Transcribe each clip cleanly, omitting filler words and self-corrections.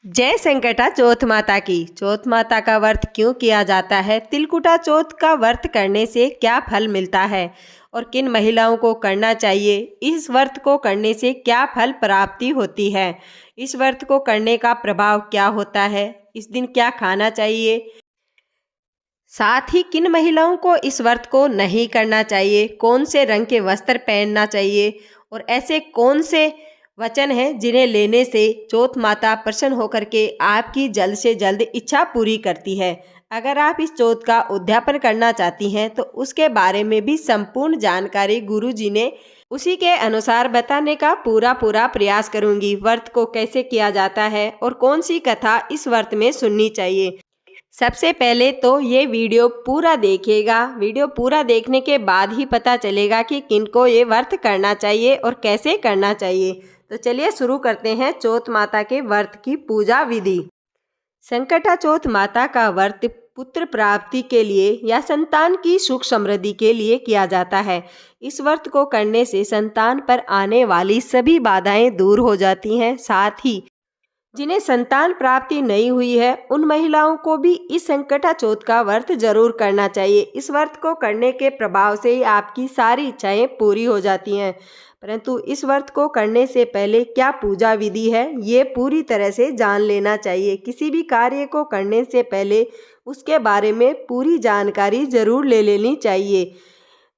जय संकटा चौथ माता की। चौथ माता का व्रत क्यों किया जाता है? तिलकुटा चौथ का व्रत करने से क्या फल मिलता है और किन महिलाओं को करना चाहिए? इस व्रत को करने से क्या फल प्राप्ति होती है? इस व्रत को करने का प्रभाव क्या होता है? इस दिन क्या खाना चाहिए? साथ ही किन महिलाओं को इस व्रत को नहीं करना चाहिए? कौन से रंग के वस्त्र पहनना चाहिए और ऐसे कौन से वचन हैं जिन्हें लेने से चौथ माता प्रसन्न होकर के आपकी जल्द से जल्द इच्छा पूरी करती है। अगर आप इस चौथ का उद्यापन करना चाहती हैं तो उसके बारे में भी संपूर्ण जानकारी गुरुजी ने उसी के अनुसार बताने का पूरा प्रयास करूंगी। व्रत को कैसे किया जाता है और कौन सी कथा इस व्रत में सुननी चाहिए। सबसे पहले तो ये वीडियो पूरा देखिएगा। वीडियो पूरा देखने के बाद ही पता चलेगा कि किनको ये व्रत करना चाहिए और कैसे करना चाहिए। तो चलिए शुरू करते हैं चौथ माता के व्रत की पूजा विधि। संकटा चौथ माता का व्रत पुत्र प्राप्ति के लिए या संतान की सुख समृद्धि के लिए किया जाता है। इस व्रत को करने से संतान पर आने वाली सभी बाधाएं दूर हो जाती हैं। साथ ही जिन्हें संतान प्राप्ति नहीं हुई है उन महिलाओं को भी इस संकटा चौथ का व्रत जरूर करना चाहिए। इस व्रत को करने के प्रभाव से ही आपकी सारी इच्छाएं पूरी हो जाती हैं। परंतु इस व्रत को करने से पहले क्या पूजा विधि है ये पूरी तरह से जान लेना चाहिए। किसी भी कार्य को करने से पहले उसके बारे में पूरी जानकारी जरूर ले लेनी चाहिए।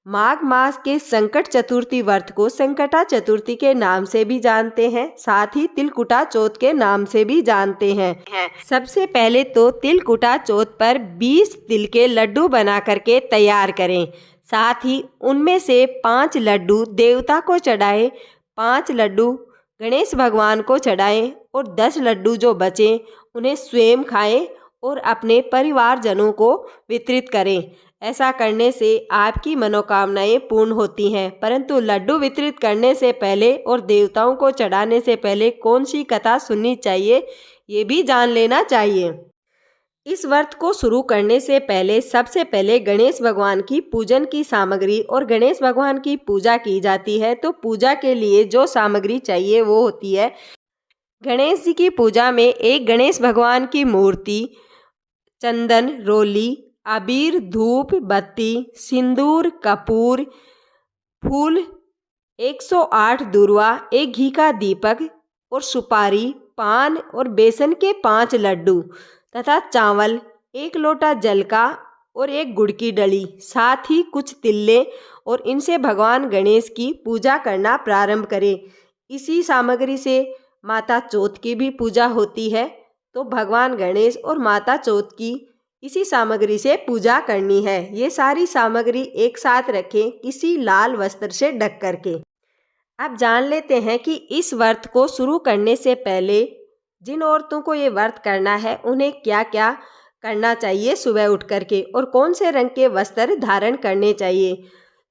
माघ मास के संकट चतुर्थी व्रत को संकटा चतुर्थी के नाम से भी जानते हैं, साथ ही तिलकुटा चौथ के नाम से भी जानते हैं। सबसे पहले तो तिलकुटा चौथ पर 20 तिल के लड्डू बना करके तैयार करें। साथ ही उनमें से 5 लड्डू देवता को चढ़ाएं, 5 लड्डू गणेश भगवान को चढ़ाएं और 10 लड्डू जो बचें उन्हें स्वयं खाएं और अपने परिवारजनों को वितरित करें। ऐसा करने से आपकी मनोकामनाएं पूर्ण होती हैं। परंतु लड्डू वितरित करने से पहले और देवताओं को चढ़ाने से पहले कौन सी कथा सुननी चाहिए ये भी जान लेना चाहिए। इस व्रत को शुरू करने से पहले सबसे पहले गणेश भगवान की पूजन की सामग्री और गणेश भगवान की पूजा की जाती है। तो पूजा के लिए जो सामग्री चाहिए वो होती है, गणेश जी की पूजा में एक गणेश भगवान की मूर्ति, चंदन, रोली, अबीर, धूप, बत्ती, सिंदूर, कपूर, फूल, 108 दूर्वा, एक घी का दीपक और सुपारी, पान और बेसन के 5 लड्डू तथा चावल, 1 लोटा जल का और 1 गुड़ की डली, साथ ही कुछ तिल्ले और इनसे भगवान गणेश की पूजा करना प्रारंभ करें। इसी सामग्री से माता चौथ की भी पूजा होती है। तो भगवान गणेश और माता चौथ की इसी सामग्री से पूजा करनी है। ये सारी सामग्री एक साथ रखें किसी लाल वस्त्र से ढक करके। अब जान लेते हैं कि इस व्रत को शुरू करने से पहले जिन औरतों को ये व्रत करना है उन्हें क्या क्या करना चाहिए सुबह उठ करके और कौन से रंग के वस्त्र धारण करने चाहिए।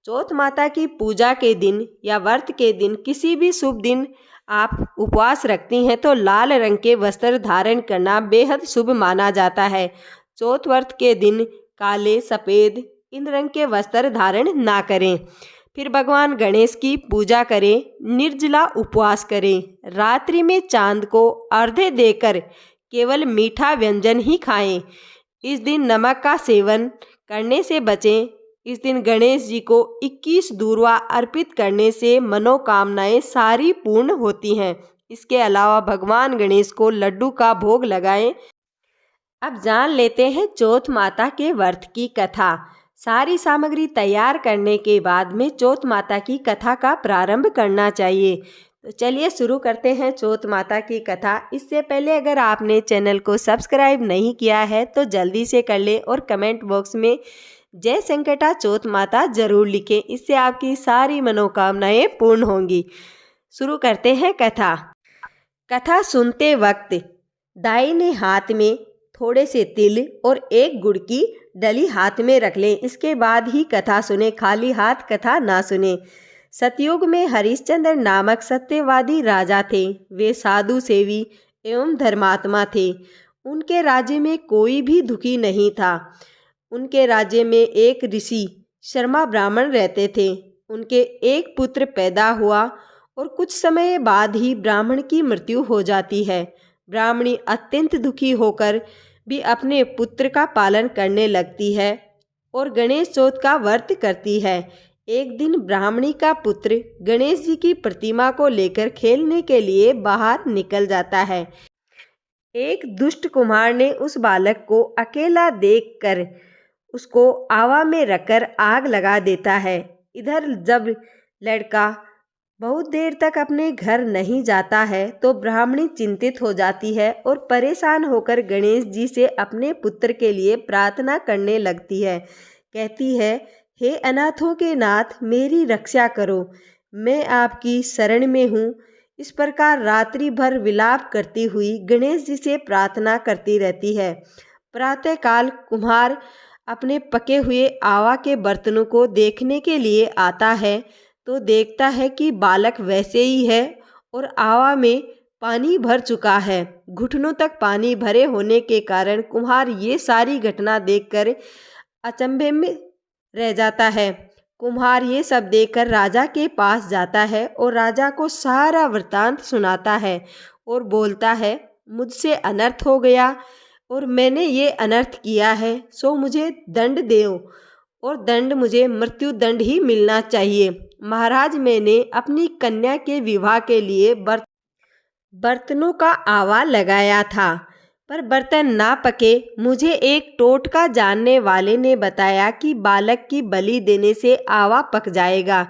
चौथ माता की पूजा के दिन या व्रत के दिन किसी भी शुभ दिन आप उपवास रखती हैं तो लाल रंग के वस्त्र धारण करना बेहद शुभ माना जाता है। चौथ व्रत के दिन काले, सफ़ेद इन रंग के वस्त्र धारण ना करें। फिर भगवान गणेश की पूजा करें, निर्जला उपवास करें, रात्रि में चांद को अर्घ्य देकर केवल मीठा व्यंजन ही खाएं। इस दिन नमक का सेवन करने से बचें। इस दिन गणेश जी को 21 दूर्वा अर्पित करने से मनोकामनाएं सारी पूर्ण होती हैं। इसके अलावा भगवान गणेश को लड्डू का भोग लगाएं। अब जान लेते हैं चौथ माता के व्रत की कथा। सारी सामग्री तैयार करने के बाद में चौथ माता की कथा का प्रारंभ करना चाहिए। तो चलिए शुरू करते हैं चौथ माता की कथा। इससे पहले अगर आपने चैनल को सब्सक्राइब नहीं किया है तो जल्दी से कर ले और कमेंट बॉक्स में जय संकटा चौथ माता जरूर लिखें। इससे आपकी सारी मनोकामनाएं पूर्ण होंगी। शुरू करते हैं कथा। कथा सुनते वक्त दाहिने हाथ में थोड़े से तिल और 1 गुड़ की डली हाथ में रख लें। इसके बाद ही कथा सुने, खाली हाथ कथा ना सुने। सतयुग में हरिश्चंद्र नामक सत्यवादी राजा थे। वे साधु सेवी एवं धर्मात्मा थे। उनके राज्य में कोई भी दुखी नहीं था। उनके राज्य में एक ऋषि शर्मा ब्राह्मण रहते थे। उनके एक पुत्र पैदा हुआ और कुछ समय बाद ही ब्राह्मण की मृत्यु हो जाती है। ब्राह्मणी अत्यंत दुखी होकर भी अपने पुत्र का पालन करने लगती है और गणेश चौथ का व्रत करती है। एक दिन ब्राह्मणी का पुत्र गणेश जी की प्रतिमा को लेकर खेलने के लिए बाहर निकल जाता है। एक दुष्ट कुम्हार ने उस बालक को अकेला देखकर उसको आवा में रखकर आग लगा देता है। इधर जब लड़का बहुत देर तक अपने घर नहीं जाता है तो ब्राह्मणी चिंतित हो जाती है और परेशान होकर गणेश जी से अपने पुत्र के लिए प्रार्थना करने लगती है। कहती है, हे अनाथों के नाथ, मेरी रक्षा करो, मैं आपकी शरण में हूँ। इस प्रकार रात्रि भर विलाप करती हुई गणेश जी से प्रार्थना करती रहती है। प्रातःकाल कुम्हार अपने पके हुए आवा के बर्तनों को देखने के लिए आता है तो देखता है कि बालक वैसे ही है और आवा में पानी भर चुका है। घुटनों तक पानी भरे होने के कारण कुम्हार ये सारी घटना देखकर अचंभे में रह जाता है। कुम्हार ये सब देखकर राजा के पास जाता है और राजा को सारा वृतांत सुनाता है और बोलता है, मुझसे अनर्थ हो गया और मैंने ये अनर्थ किया है, सो मुझे दंड दो और दंड मुझे मृत्यु दंड ही मिलना चाहिए। महाराज, मैंने अपनी कन्या के विवाह के लिए बर्तनों का आवा लगाया था, पर बर्तन ना पके। मुझे एक टोटका जानने वाले ने बताया कि बालक की बलि देने से आवा पक जाएगा।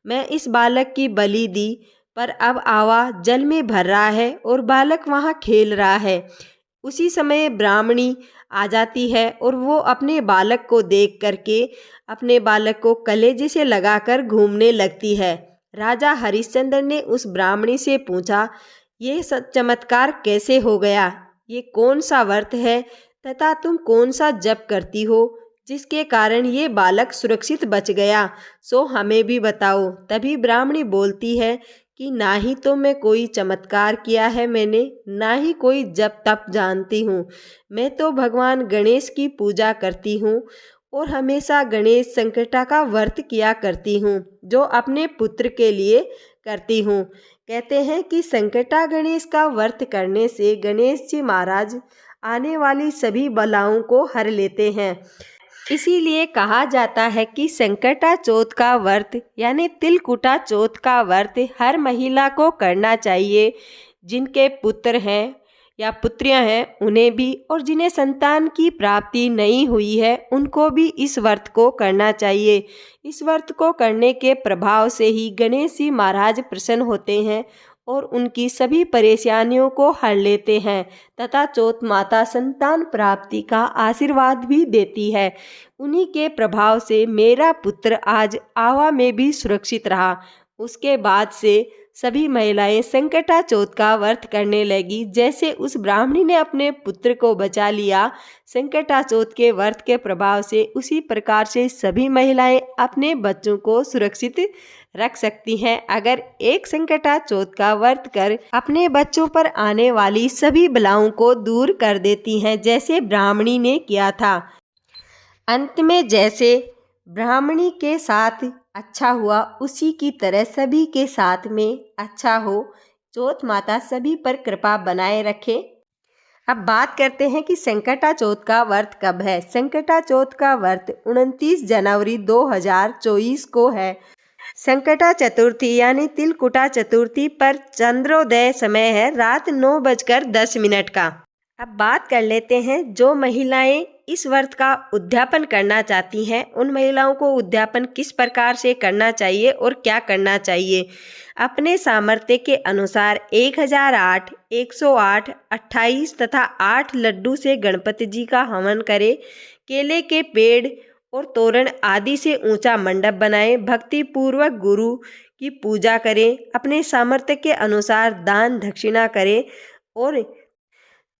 मैं इस बालक की बलि दी, पर अब आवा जल में भर रहा है और बालक वहाँ खेल रहा है। उसी समय ब्राह्मणी आ जाती है और वो अपने बालक को देख करके अपने बालक को कलेजे से लगाकर घूमने लगती है। राजा हरिश्चंद्र ने उस ब्राह्मणी से पूछा, ये चमत्कार कैसे हो गया? ये कौन सा व्रत है तथा तुम कौन सा जप करती हो जिसके कारण ये बालक सुरक्षित बच गया? सो हमें भी बताओ। तभी ब्राह्मणी बोलती है कि ना ही तो मैं कोई चमत्कार किया है मैंने, ना ही कोई जप तप जानती हूँ। मैं तो भगवान गणेश की पूजा करती हूँ और हमेशा गणेश संकटा का व्रत किया करती हूँ, जो अपने पुत्र के लिए करती हूँ। कहते हैं कि संकटा गणेश का व्रत करने से गणेश जी महाराज आने वाली सभी बलाओं को हर लेते हैं। इसीलिए कहा जाता है कि संकटा चौथ का व्रत यानी तिलकुटा चौथ का व्रत हर महिला को करना चाहिए। जिनके पुत्र हैं या पुत्रियां हैं उन्हें भी, और जिन्हें संतान की प्राप्ति नहीं हुई है उनको भी इस व्रत को करना चाहिए। इस व्रत को करने के प्रभाव से ही गणेश जी महाराज प्रसन्न होते हैं और उनकी सभी परेशानियों को हर लेते हैं तथा चौथ माता संतान प्राप्ति का आशीर्वाद भी देती है। उन्हीं के प्रभाव से मेरा पुत्र आज आवा में भी सुरक्षित रहा। उसके बाद से सभी महिलाएं संकटा चौथ का व्रत करने लगी। जैसे उस ब्राह्मणी ने अपने पुत्र को बचा लिया संकटा चौथ के व्रत के प्रभाव से, उसी प्रकार से सभी महिलाएं अपने बच्चों को सुरक्षित रख सकती हैं अगर एक संकटा चौथ का व्रत कर अपने बच्चों पर आने वाली सभी बलाओं को दूर कर देती हैं, जैसे ब्राह्मणी ने किया था। अंत में जैसे ब्राह्मणी के साथ अच्छा हुआ उसी की तरह सभी के साथ में अच्छा हो। चौथ माता सभी पर कृपा बनाए रखे। अब बात करते हैं कि संकटा चौथ का व्रत कब है। संकटा चौथ का व्रत 29 जनवरी 2024 को है। संकटा चतुर्थी यानी तिलकुटा चतुर्थी पर चंद्रोदय समय है रात 9:10 का। अब बात कर लेते हैं जो महिलाएं इस व्रत का उद्यापन करना चाहती हैं उन महिलाओं को उद्यापन किस प्रकार से करना चाहिए और क्या करना चाहिए। अपने सामर्थ्य के अनुसार 1008, 108, 28 तथा 8 लड्डू से गणपति जी का हवन करें। केले के पेड़ और तोरण आदि से ऊंचा मंडप बनाएं। भक्ति पूर्वक गुरु की पूजा करें। अपने सामर्थ्य के अनुसार दान दक्षिणा करें और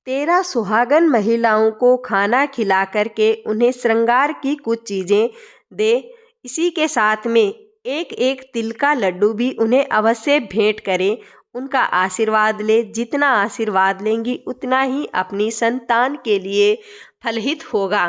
13 सुहागन महिलाओं को खाना खिला करके उन्हें श्रृंगार की कुछ चीज़ें दे। इसी के साथ में एक एक तिल का लड्डू भी उन्हें अवश्य भेंट करें। उनका आशीर्वाद ले। जितना आशीर्वाद लेंगी उतना ही अपनी संतान के लिए फलहित होगा।